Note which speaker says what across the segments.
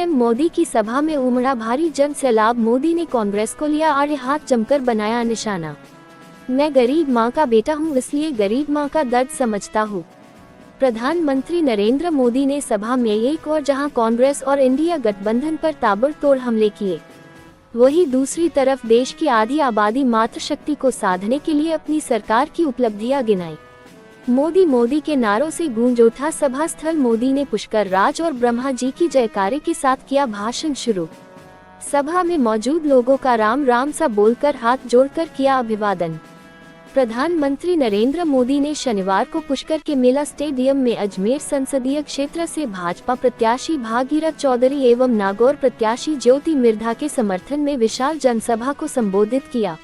Speaker 1: PM Modi की सभा में उमड़ा भारी जन सैलाब। मोदी ने कांग्रेस को लिया आड़े हाथ, जमकर बनाया निशाना। मैं गरीब माँ का बेटा हूँ, इसलिए गरीब माँ का दर्द समझता हूँ। प्रधानमंत्री नरेंद्र मोदी ने सभा में एक और जहां कांग्रेस और इंडिया गठबंधन पर ताबड़तोड़ हमले किए, वहीं दूसरी तरफ देश की आधी आबादी मातृशक्ति को साधने के लिए अपनी सरकार की उपलब्धियां गिनाई। मोदी के नारों से गूंज उठा सभा स्थल। मोदी ने पुष्कर राज और ब्रह्मा जी की जयकारे के साथ किया भाषण शुरू। सभा में मौजूद लोगों का राम राम सा बोलकर हाथ जोड़कर किया अभिवादन। प्रधानमंत्री नरेंद्र मोदी ने शनिवार को पुष्कर के मेला स्टेडियम में अजमेर संसदीय क्षेत्र से भाजपा प्रत्याशी भागीरथ चौधरी एवं नागौर प्रत्याशी ज्योति मिर्धा के समर्थन में विशाल जनसभा को संबोधित किया।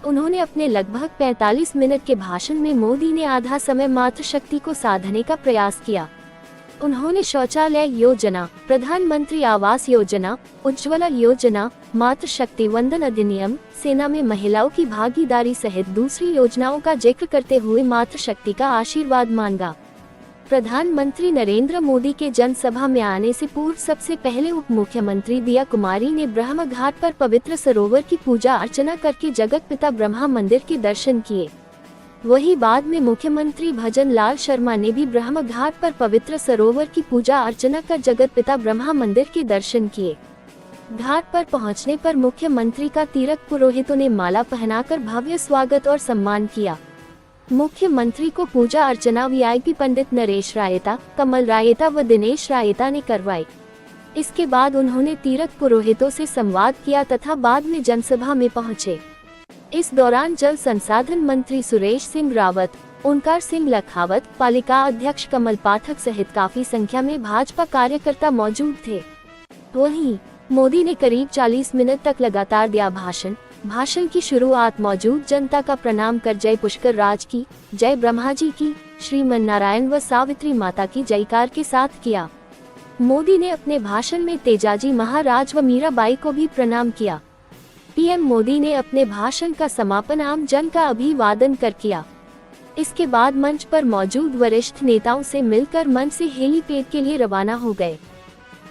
Speaker 1: उन्होंने अपने लगभग 45 मिनट के भाषण में मोदी ने आधा समय मातृशक्ति को साधने का प्रयास किया। उन्होंने शौचालय योजना, प्रधानमंत्री आवास योजना, उज्ज्वला योजना, मातृशक्ति वंदन अधिनियम, सेना में महिलाओं की भागीदारी सहित दूसरी योजनाओं का जिक्र करते हुए मातृशक्ति का आशीर्वाद मांगा। प्रधानमंत्री नरेंद्र मोदी के जनसभा में आने से पूर्व सबसे पहले उप मुख्यमंत्री दिया कुमारी ने ब्रह्म घाट पर पवित्र सरोवर की पूजा अर्चना करके जगत पिता ब्रह्मा मंदिर के दर्शन किए। वहीं बाद में मुख्यमंत्री भजन लाल शर्मा ने भी ब्रह्म घाट पर पवित्र सरोवर की पूजा अर्चना कर जगत पिता ब्रह्मा मंदिर के दर्शन किए। घाट पर पहुंचने पर मुख्यमंत्री का तीर्थ पुरोहितों ने माला पहनाकर भव्य स्वागत और सम्मान किया। मुख्यमंत्री को पूजा अर्चना वीआईपी पंडित नरेश रायता, कमल रायता व दिनेश रायता ने करवाई। इसके बाद उन्होंने तीर्थ पुरोहितों से संवाद किया तथा बाद में जनसभा में पहुंचे। इस दौरान जल संसाधन मंत्री सुरेश सिंह रावत, ओंकार सिंह लखावत, पालिका अध्यक्ष कमल पाठक सहित काफी संख्या में भाजपा कार्यकर्ता मौजूद थे। वहीं मोदी ने करीब 40 मिनट तक लगातार दिया भाषण की शुरुआत मौजूद जनता का प्रणाम कर जय पुष्कर राज की, जय ब्रह्मा जी की, श्रीमन नारायण व सावित्री माता की जयकार के साथ किया। मोदी ने अपने भाषण में तेजाजी महाराज व मीराबाई को भी प्रणाम किया। पीएम मोदी ने अपने भाषण का समापन आम जन का अभिवादन कर किया। इसके बाद मंच पर मौजूद वरिष्ठ नेताओं से मिलकर मंच से हेलीपैड के लिए रवाना हो गए।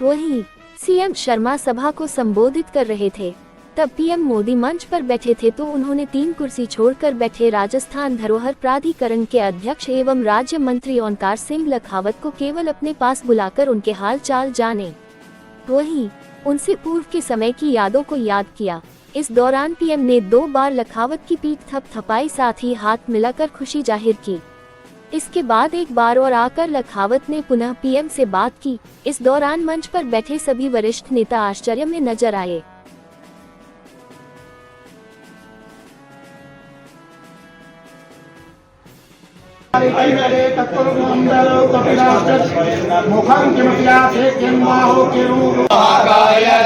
Speaker 1: वहीं सीएम शर्मा सभा को संबोधित कर रहे थे, तब पीएम मोदी मंच पर बैठे थे तो उन्होंने 3 कुर्सी छोड़कर बैठे राजस्थान धरोहर प्राधिकरण के अध्यक्ष एवं राज्य मंत्री ओंकार सिंह लखावत को केवल अपने पास बुलाकर उनके हाल चाल जाने, वहीं उनसे पूर्व के समय की यादों को याद किया। इस दौरान पीएम ने 2 बार लखावत की पीठ थपथपाई, साथ ही हाथ मिलाकर खुशी जाहिर की। इसके बाद एक बार और आकर लखावत ने पुनः पीएम से बात की। इस दौरान मंच पर बैठे सभी वरिष्ठ नेता आश्चर्य में नजर आए।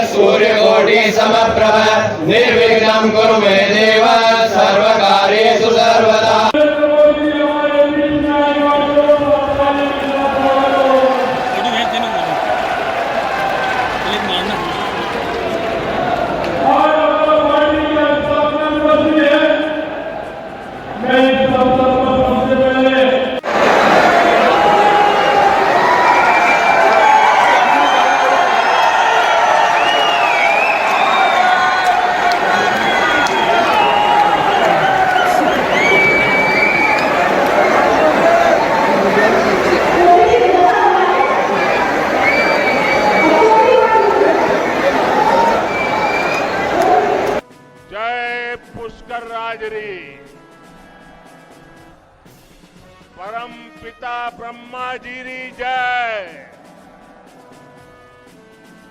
Speaker 2: सूर्यकोटि समप्रभ निर्विघ्नं कुरु मे देव सर्वकार्येषु सर्वदा।
Speaker 3: पुष्कर राजरी, परम पिता ब्रह्मा जी री जय,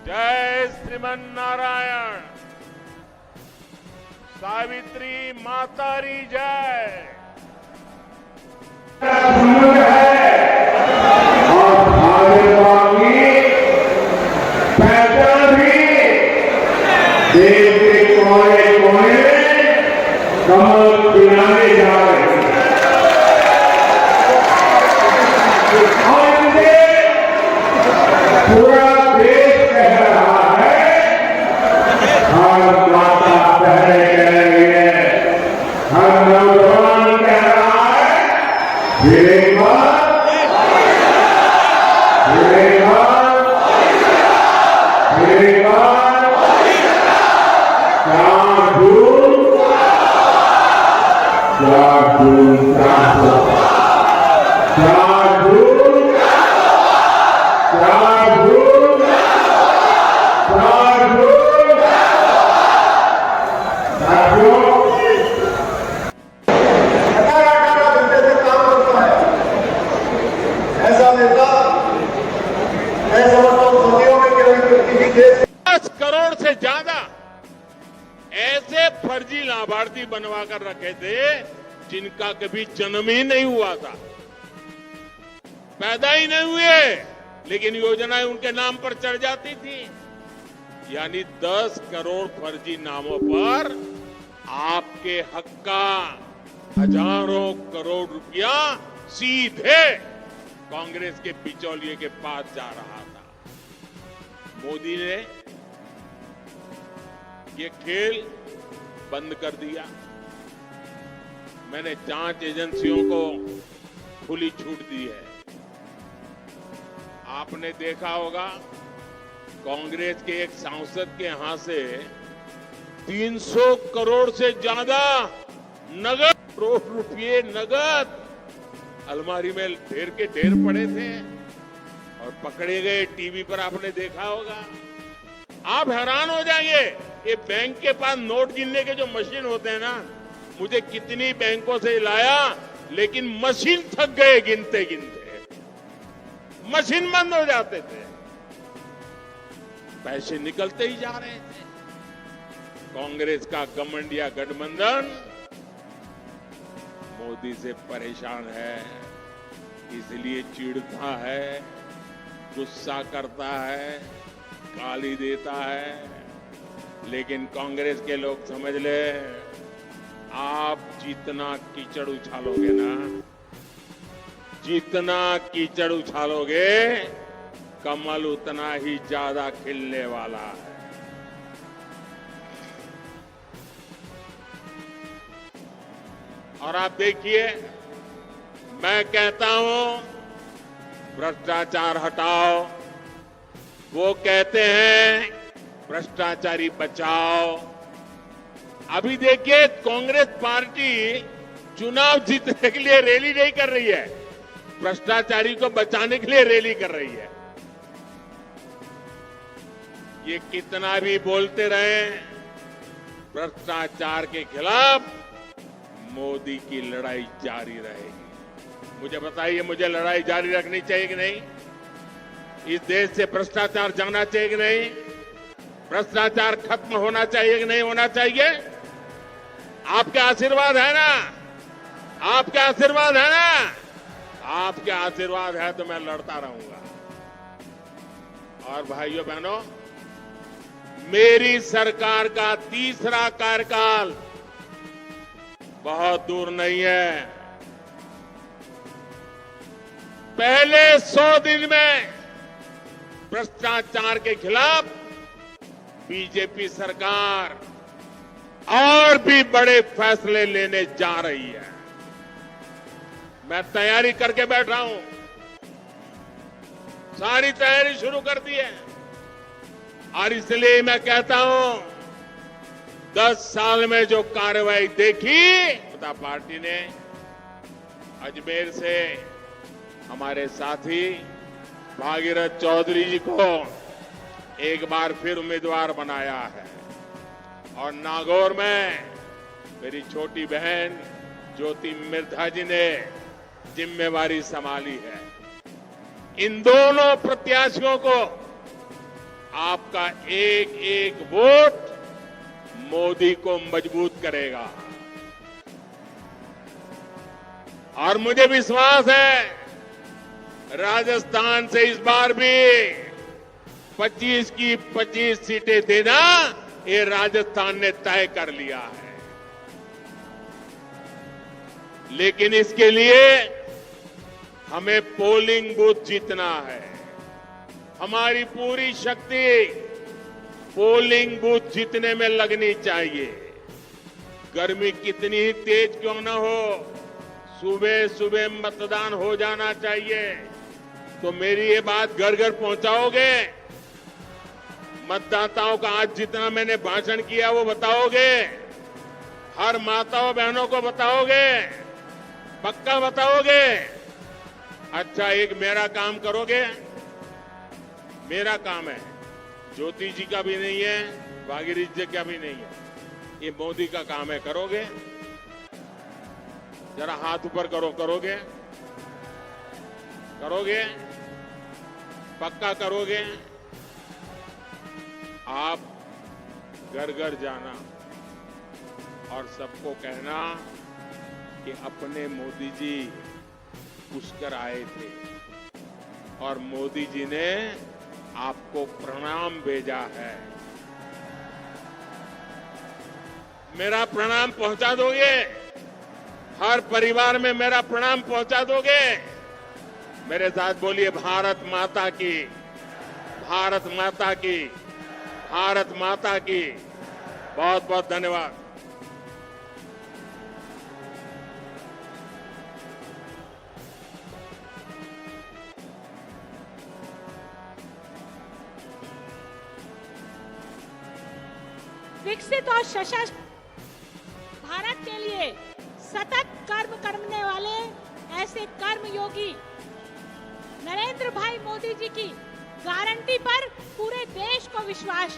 Speaker 3: जय श्रीमन नारायण, सावित्री माता री जय।
Speaker 4: देश के कोने कोने कमल खिलाने जा रहे हैं और पूरा देश कह रहा है, हर माता बहने कह रही है, हर नौजवान कह रहा है, वीरेंद्र देश
Speaker 3: 10 करोड़ से ज्यादा ऐसे फर्जी लाभार्थी बनवा कर रखे थे जिनका कभी जन्म ही नहीं हुआ था, पैदा ही नहीं हुए, लेकिन योजनाएं उनके नाम पर चढ़ जाती थी। यानी 10 करोड़ फर्जी नामों पर आपके हक का हजारों करोड़ रुपया सीधे कांग्रेस के बिचौलिए के पास जा रहा था। मोदी ने ये खेल बंद कर दिया। मैंने जांच एजेंसियों को खुली छूट दी है। आपने देखा होगा कांग्रेस के एक सांसद के यहां से 300 करोड़ से ज्यादा नगद करोड़ रुपये नगद अलमारी में ढेर के ढेर पड़े थे और पकड़े गए। टीवी पर आपने देखा होगा। आप हैरान हो जाएंगे, ये बैंक के पास नोट गिनने के जो मशीन होते हैं ना, मुझे कितनी बैंकों से लाया, लेकिन मशीन थक गए गिनते गिनते, मशीन बंद हो जाते थे, पैसे निकलते ही जा रहे थे। कांग्रेस का घमंडिया गठबंधन मोदी से परेशान है, इसलिए चिढ़ता है, गुस्सा करता है, गाली देता है। लेकिन कांग्रेस के लोग समझ ले, आप जितना कीचड़ उछालोगे ना, जितना कीचड़ उछालोगे, कमल उतना ही ज्यादा खिलने वाला है। और आप देखिए, मैं कहता हूं भ्रष्टाचार हटाओ, वो कहते हैं भ्रष्टाचारी बचाओ। अभी देखिए, कांग्रेस पार्टी चुनाव जीतने के लिए रैली नहीं कर रही है, भ्रष्टाचारी को बचाने के लिए रैली कर रही है। ये कितना भी बोलते रहे, भ्रष्टाचार के खिलाफ मोदी की लड़ाई जारी रहेगी। मुझे बताइए, मुझे लड़ाई जारी रखनी चाहिए कि नहीं? इस देश से भ्रष्टाचार जाना चाहिए कि नहीं? भ्रष्टाचार खत्म होना चाहिए कि नहीं होना चाहिए? आपके आशीर्वाद है ना? आपके आशीर्वाद है ना? आपके आशीर्वाद है तो मैं लड़ता रहूंगा। और भाइयों बहनों, मेरी सरकार का तीसरा कार्यकाल बहुत दूर नहीं है। पहले 100 दिन में भ्रष्टाचार के खिलाफ बीजेपी सरकार और भी बड़े फैसले लेने जा रही है। मैं तैयारी करके बैठा हूं, सारी तैयारी शुरू कर दी है। और इसलिए मैं कहता हूं, 10 साल में जो कार्रवाई देखी जनता पार्टी ने, अजमेर से हमारे साथी भागीरथ चौधरी जी को एक बार फिर उम्मीदवार बनाया है, और नागौर में मेरी छोटी बहन ज्योति मिर्धा जी ने जिम्मेवारी संभाली है। इन दोनों प्रत्याशियों को आपका एक एक वोट मोदी को मजबूत करेगा। और मुझे विश्वास है, राजस्थान से इस बार भी 25 की 25 सीटें देना, ये राजस्थान ने तय कर लिया है। लेकिन इसके लिए हमें पोलिंग बूथ जीतना है। हमारी पूरी शक्ति पोलिंग बूथ जीतने में लगनी चाहिए। गर्मी कितनी ही तेज क्यों न हो, सुबह सुबह मतदान हो जाना चाहिए। तो मेरी ये बात घर घर पहुंचाओगे? मतदाताओं का आज जितना मैंने भाषण किया वो बताओगे? हर माताओं बहनों को बताओगे? पक्का बताओगे? अच्छा, एक मेरा काम करोगे? मेरा काम है, ज्योति जी का भी नहीं है, भागीरथ जी का भी नहीं है, ये मोदी का काम है। करोगे? जरा हाथ ऊपर करो। करोगे? करोगे? पक्का करोगे? आप घर घर जाना और सबको कहना कि अपने मोदी जी पुष्कर आए थे और मोदी जी ने आपको प्रणाम भेजा है। मेरा प्रणाम पहुंचा दोगे? हर परिवार में मेरा प्रणाम पहुंचा दोगे? मेरे साथ बोलिए, भारत माता की, भारत माता की, भारत माता की। बहुत बहुत धन्यवाद।
Speaker 5: विकसित और सशक्त भारत के लिए सतत कर्म करने वाले ऐसे कर्मयोगी नरेंद्र भाई मोदी जी की गारंटी पर पूरे देश को विश्वास